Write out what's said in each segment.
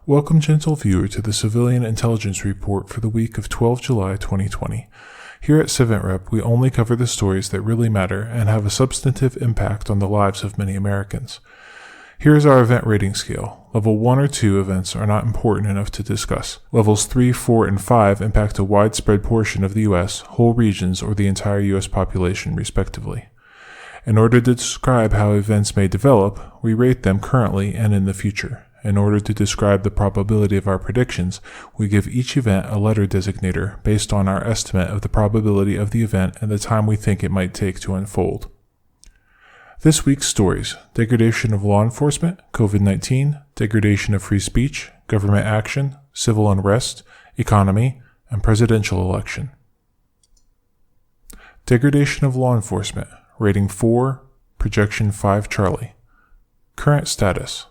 Welcome, gentle viewer, to the Civilian Intelligence Report for the week of 12 July 2020. Here at CivEntRep, we only cover the stories that really matter and have a substantive impact on the lives of many Americans. Here is our event rating scale. Level 1 or 2 events are not important enough to discuss. Levels 3, 4, and 5 impact a widespread portion of the U.S., whole regions, or the entire U.S. population, respectively. In order to describe how events may develop, we rate them currently and in the future. In order to describe the probability of our predictions, we give each event a letter designator based on our estimate of the probability of the event and the time we think it might take to unfold. This week's stories: degradation of law enforcement, COVID-19, degradation of free speech, government action, civil unrest, economy, and presidential election. Degradation of law enforcement, rating 4, projection 5 Charlie. Current status.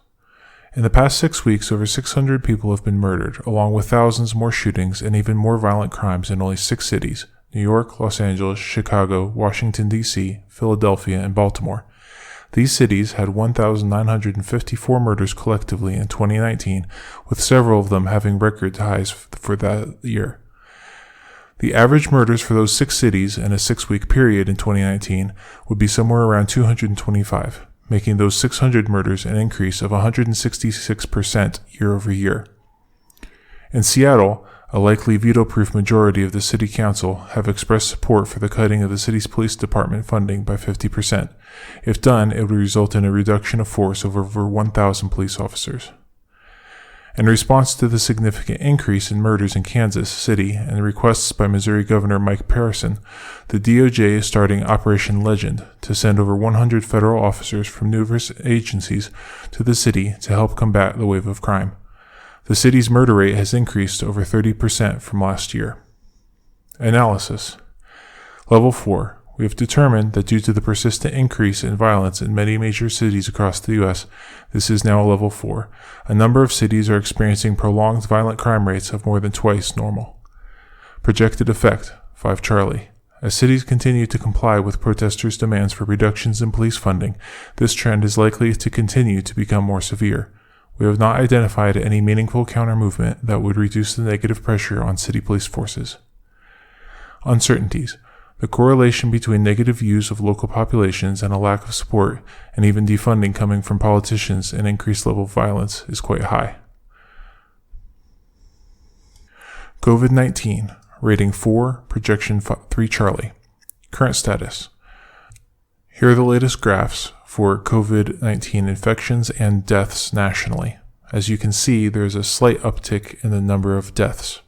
In the past 6 weeks, over 600 people have been murdered, along with thousands more shootings and even more violent crimes in only 6 cities: New York, Los Angeles, Chicago, Washington, D.C., Philadelphia, and Baltimore. These cities had 1,954 murders collectively in 2019, with several of them having record highs for that year. The average murders for those 6 cities in a 6-week period in 2019 would be somewhere around 225. Making those 600 murders an increase of 166% year over year. In Seattle, a likely veto-proof majority of the city council have expressed support for the cutting of the city's police department funding by 50%. If done, it would result in a reduction of force of over 1,000 police officers. In response to the significant increase in murders in Kansas City and requests by Missouri Governor Mike Parson, the DOJ is starting Operation Legend to send over 100 federal officers from numerous agencies to the city to help combat the wave of crime. The city's murder rate has increased over 30% from last year. Analysis. Level 4. We have determined that due to the persistent increase in violence in many major cities across the U.S., this is now a level 4. A number of cities are experiencing prolonged violent crime rates of more than twice normal. Projected effect, 5 Charlie. As cities continue to comply with protesters' demands for reductions in police funding, this trend is likely to continue to become more severe. We have not identified any meaningful counter-movement that would reduce the negative pressure on city police forces. Uncertainties. The correlation between negative views of local populations and a lack of support, and even defunding coming from politicians and increased level of violence, is quite high. COVID-19, rating 4, projection 3 Charlie. Current status. Here are the latest graphs for COVID-19 infections and deaths nationally. As you can see, there is a slight uptick in the number of deaths.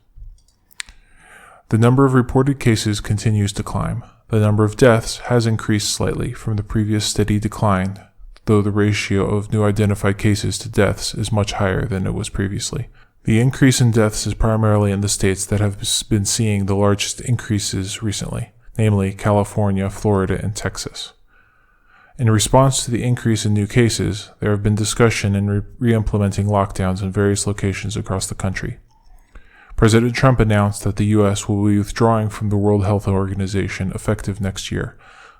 The number of reported cases continues to climb. The number of deaths has increased slightly from the previous steady decline, though the ratio of new identified cases to deaths is much higher than it was previously. The increase in deaths is primarily in the states that have been seeing the largest increases recently, namely California, Florida, and Texas. In response to the increase in new cases, there have been discussion in re-implementing lockdowns in various locations across the country. President Trump announced that the U.S. will be withdrawing from the World Health Organization effective next year.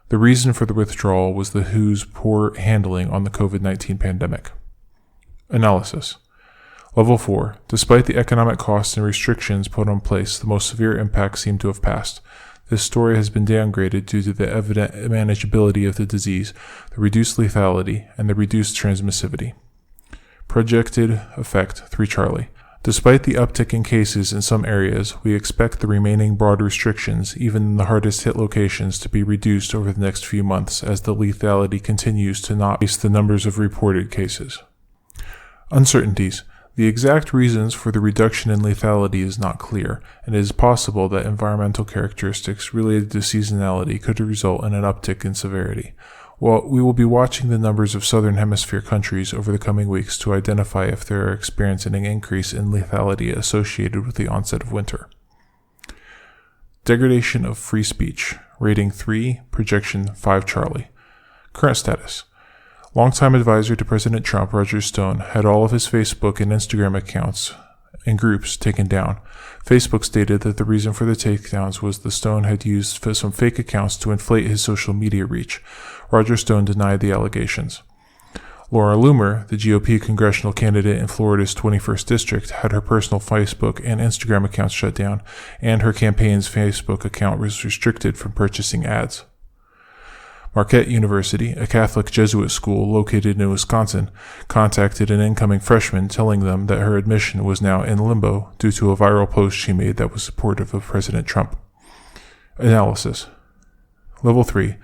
The reason for the withdrawal was the WHO's poor handling on the COVID-19 pandemic. Analysis. Level 4. Despite the economic costs and restrictions put in place, the most severe impacts seem to have passed. This story has been downgraded due to the evident manageability of the disease, the reduced lethality, and the reduced transmissivity. Projected effect 3 Charlie. Despite the uptick in cases in some areas, we expect the remaining broad restrictions, even in the hardest hit locations, to be reduced over the next few months as the lethality continues to not outpace the numbers of reported cases. Uncertainties. The exact reasons for the reduction in lethality is not clear, and it is possible that environmental characteristics related to seasonality could result in an uptick in severity. Well, we will be watching the numbers of Southern Hemisphere countries over the coming weeks to identify if they are experiencing an increase in lethality associated with the onset of winter. Degradation of free speech, rating 3, projection 5 Charlie. Current status. Longtime advisor to President Trump, Roger Stone, had all of his Facebook and Instagram accounts and groups taken down. Facebook stated that the reason for the takedowns was the Stone had used some fake accounts to inflate his social media reach. Roger Stone denied the allegations. Laura Loomer, the GOP congressional candidate in Florida's 21st district, had her personal Facebook and Instagram accounts shut down, and her campaign's Facebook account was restricted from purchasing ads. Marquette University, a Catholic Jesuit school located in Wisconsin, contacted an incoming freshman telling them that her admission was now in limbo due to a viral post she made that was supportive of President Trump. Analysis. Level 3.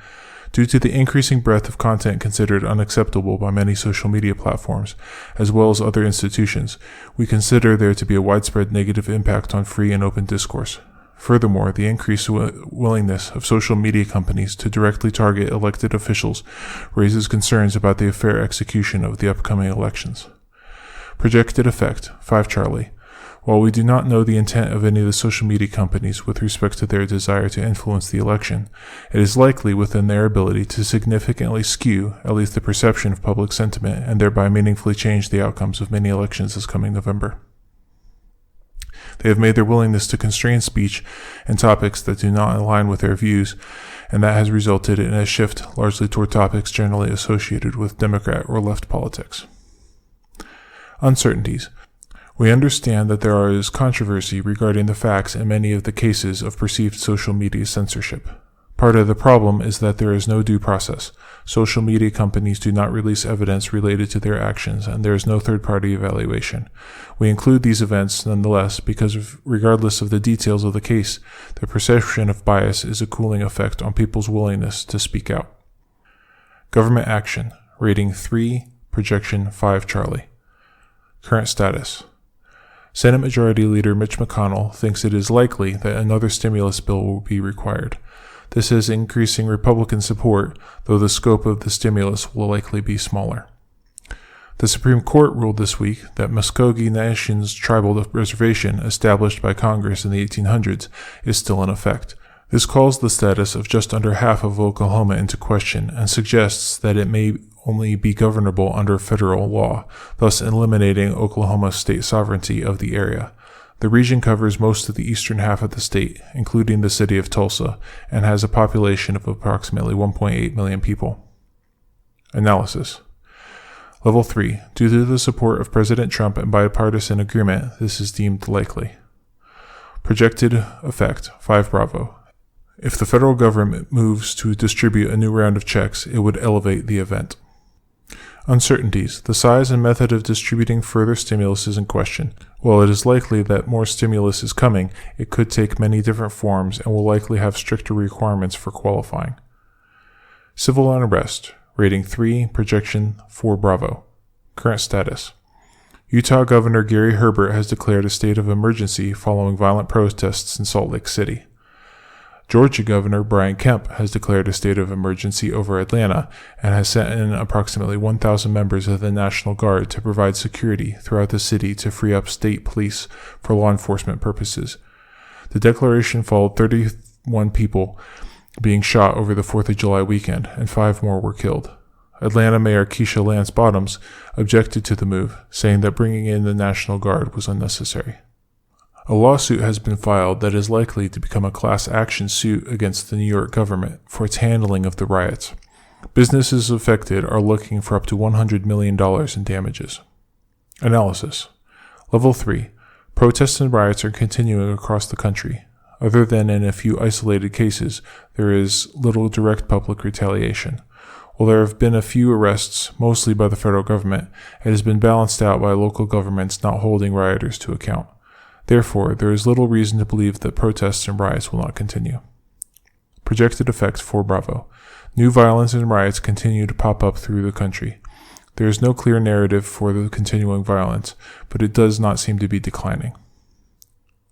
Due to the increasing breadth of content considered unacceptable by many social media platforms, as well as other institutions, we consider there to be a widespread negative impact on free and open discourse. Furthermore, the increased willingness of social media companies to directly target elected officials raises concerns about the fair execution of the upcoming elections. Projected effect, 5 Charlie. While we do not know the intent of any of the social media companies with respect to their desire to influence the election, it is likely within their ability to significantly skew at least the perception of public sentiment and thereby meaningfully change the outcomes of many elections this coming November. They have made their willingness to constrain speech and topics that do not align with their views, and that has resulted in a shift largely toward topics generally associated with Democrat or left politics. Uncertainties. We understand that there is controversy regarding the facts in many of the cases of perceived social media censorship. Part of the problem is that there is no due process. Social media companies do not release evidence related to their actions, and there is no third-party evaluation. We include these events nonetheless because regardless of the details of the case, the perception of bias is a cooling effect on people's willingness to speak out. Government action. Rating 3, projection 5 Charlie. Current status. Senate Majority Leader Mitch McConnell thinks it is likely that another stimulus bill will be required. This is increasing Republican support, though the scope of the stimulus will likely be smaller. The Supreme Court ruled this week that Muskogee Nation's tribal reservation, established by Congress in the 1800s, is still in effect. This calls the status of just under half of Oklahoma into question and suggests that it may only be governable under federal law, thus eliminating Oklahoma's state sovereignty of the area. The region covers most of the eastern half of the state, including the city of Tulsa, and has a population of approximately 1.8 million people. Analysis. Level 3. Due to the support of President Trump and bipartisan agreement, this is deemed likely. Projected effect, 5 Bravo. If the federal government moves to distribute a new round of checks, it would elevate the event. Uncertainties. The size and method of distributing further stimulus is in question. While it is likely that more stimulus is coming, it could take many different forms and will likely have stricter requirements for qualifying. Civil unrest. Rating 3, projection 4 Bravo. Current status. Utah Governor Gary Herbert has declared a state of emergency following violent protests in Salt Lake City. Georgia Governor Brian Kemp has declared a state of emergency over Atlanta and has sent in approximately 1,000 members of the National Guard to provide security throughout the city to free up state police for law enforcement purposes. The declaration followed 31 people being shot over the 4th of July weekend, and 5 more were killed. Atlanta Mayor Keisha Lance Bottoms objected to the move, saying that bringing in the National Guard was unnecessary. A lawsuit has been filed that is likely to become a class action suit against the New York government for its handling of the riots. Businesses affected are looking for up to $100 million in damages. Analysis. Level 3. Protests and riots are continuing across the country. Other than in a few isolated cases, there is little direct public retaliation. While there have been a few arrests, mostly by the federal government, it has been balanced out by local governments not holding rioters to account. Therefore, there is little reason to believe that protests and riots will not continue. Projected effects 4 Bravo. New violence and riots continue to pop up through the country. There is no clear narrative for the continuing violence, but it does not seem to be declining.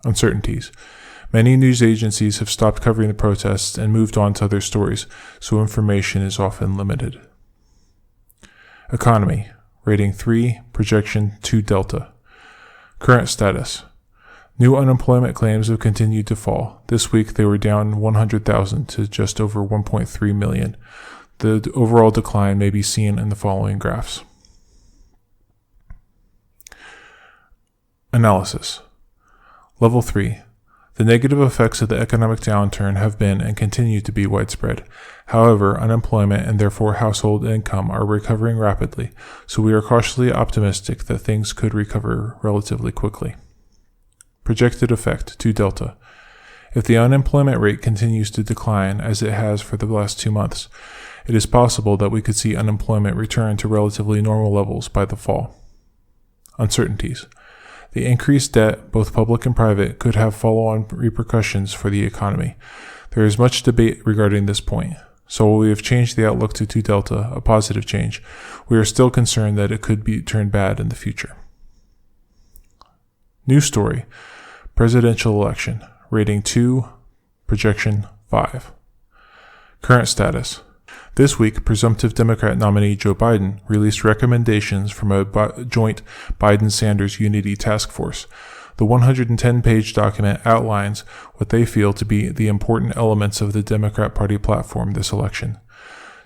Uncertainties. Many news agencies have stopped covering the protests and moved on to other stories, so information is often limited. Economy. Rating 3, projection 2 Delta. Current status. New unemployment claims have continued to fall. This week they were down 100,000 to just over 1.3 million. The overall decline may be seen in the following graphs. Analysis. Level 3. The negative effects of the economic downturn have been and continue to be widespread. However, unemployment and therefore household income are recovering rapidly, so we are cautiously optimistic that things could recover relatively quickly. Projected effect 2 delta. If the unemployment rate continues to decline as it has for the last 2 months, it is possible that we could see unemployment return to relatively normal levels by the fall. Uncertainties. The increased debt, both public and private, could have follow-on repercussions for the economy. There is much debate regarding this point. So while we have changed the outlook to 2 delta, a positive change, we are still concerned that it could be turned bad in the future. News story. Presidential election. Rating 2. Projection 5. Current status. This week, presumptive Democrat nominee Joe Biden released recommendations from a joint Biden-Sanders Unity Task Force. The 110-page document outlines what they feel to be the important elements of the Democrat Party platform this election.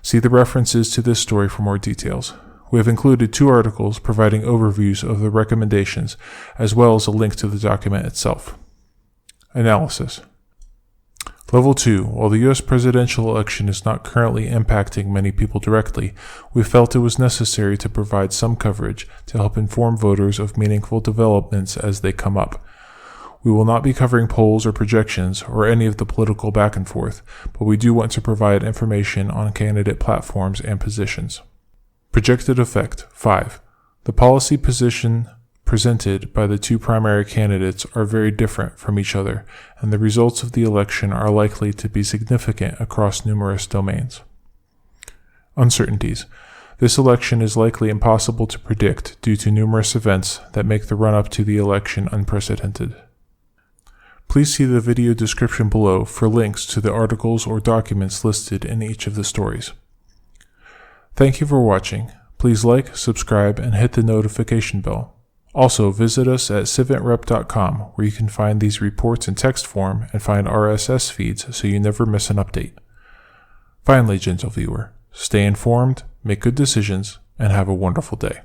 See the references to this story for more details. We have included 2 articles providing overviews of the recommendations, as well as a link to the document itself. Analysis. Level 2. While the U.S. presidential election is not currently impacting many people directly, we felt it was necessary to provide some coverage to help inform voters of meaningful developments as they come up. We will not be covering polls or projections or any of the political back and forth, but we do want to provide information on candidate platforms and positions. Projected effect 5. The policy position presented by the 2 primary candidates are very different from each other, and the results of the election are likely to be significant across numerous domains. Uncertainties. This election is likely impossible to predict due to numerous events that make the run-up to the election unprecedented. Please see the video description below for links to the articles or documents listed in each of the stories. Thank you for watching. Please like, subscribe, and hit the notification bell. Also, visit us at civentrep.com, where you can find these reports in text form and find RSS feeds so you never miss an update. Finally, gentle viewer, stay informed, make good decisions, and have a wonderful day.